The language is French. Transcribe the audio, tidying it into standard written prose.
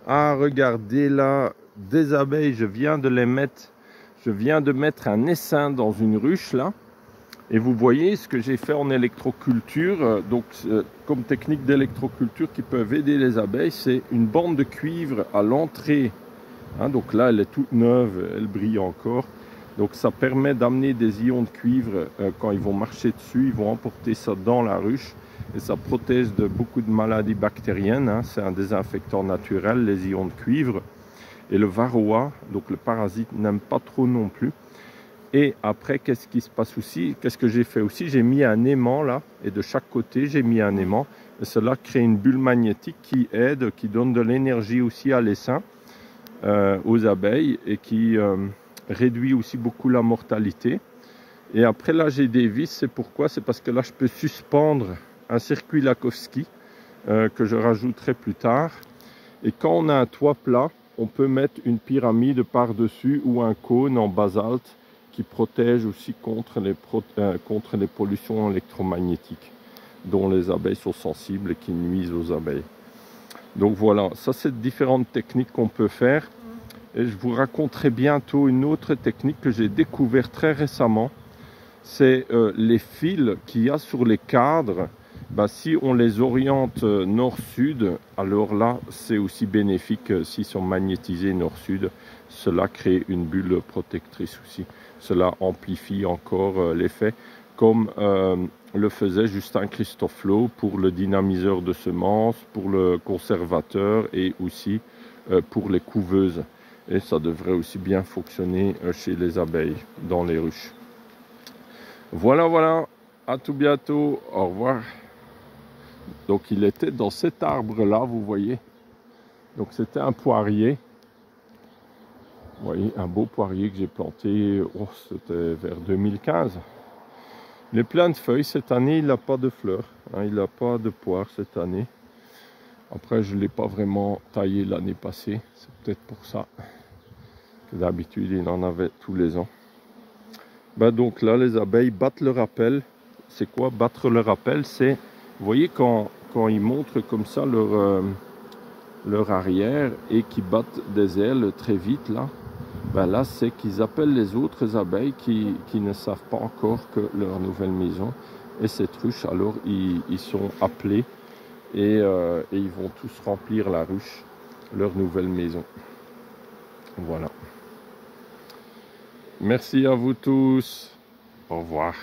Ah, regardez là, des abeilles, je viens de mettre un essaim dans une ruche là. Et vous voyez ce que j'ai fait en électroculture. Donc, comme technique d'électroculture qui peuvent aider les abeilles, c'est une bande de cuivre à l'entrée. Hein, donc là, elle est toute neuve, elle brille encore. Donc ça permet d'amener des ions de cuivre quand ils vont marcher dessus, ils vont emporter ça dans la ruche. Et ça protège de beaucoup de maladies bactériennes. Hein. C'est un désinfectant naturel, les ions de cuivre. Et le varroa, donc le parasite, n'aime pas trop non plus. Et après, qu'est-ce qui se passe aussi? Qu'est-ce que j'ai fait aussi? J'ai mis un aimant là, et de chaque côté, j'ai mis un aimant. Et cela crée une bulle magnétique qui aide, qui donne de l'énergie aussi à l'essaim, aux abeilles, et qui réduit aussi beaucoup la mortalité. Et après là, j'ai des vis. C'est pourquoi? C'est parce que là, je peux suspendre un circuit Lakowski que je rajouterai plus tard. Et quand on a un toit plat, on peut mettre une pyramide par-dessus ou un cône en basalte qui protège aussi contre les pollutions électromagnétiques dont les abeilles sont sensibles et qui nuisent aux abeilles. Donc voilà, ça c'est différentes techniques qu'on peut faire. Et je vous raconterai bientôt une autre technique que j'ai découvert très récemment. C'est les fils qu'il y a sur les cadres. Bah, si on les oriente nord-sud, alors là, c'est aussi bénéfique s'ils sont magnétisés nord-sud. Cela crée une bulle protectrice aussi. Cela amplifie encore l'effet, comme le faisait Justin Christoflo pour le dynamiseur de semences, pour le conservateur et aussi pour les couveuses. Et ça devrait aussi bien fonctionner chez les abeilles, dans les ruches. Voilà, voilà. À tout bientôt. Au revoir. Donc il était dans cet arbre-là, vous voyez. Donc c'était un poirier. Vous voyez, un beau poirier que j'ai planté, oh, c'était vers 2015. Il est plein de feuilles. Cette année, il n'a pas de fleurs. Hein, il n'a pas de poires cette année. Après, je ne l'ai pas vraiment taillé l'année passée. C'est peut-être pour ça que d'habitude, il en avait tous les ans. Ben donc là, les abeilles battent le rappel. C'est quoi battre le rappel? C'est, vous voyez, quand ils montrent comme ça leur arrière et qu'ils battent des ailes très vite là, ben là c'est qu'ils appellent les autres abeilles qui ne savent pas encore que leur nouvelle maison est cette ruche. Alors ils sont appelés et ils vont tous remplir la ruche, leur nouvelle maison. Voilà. Merci à vous tous. Au revoir.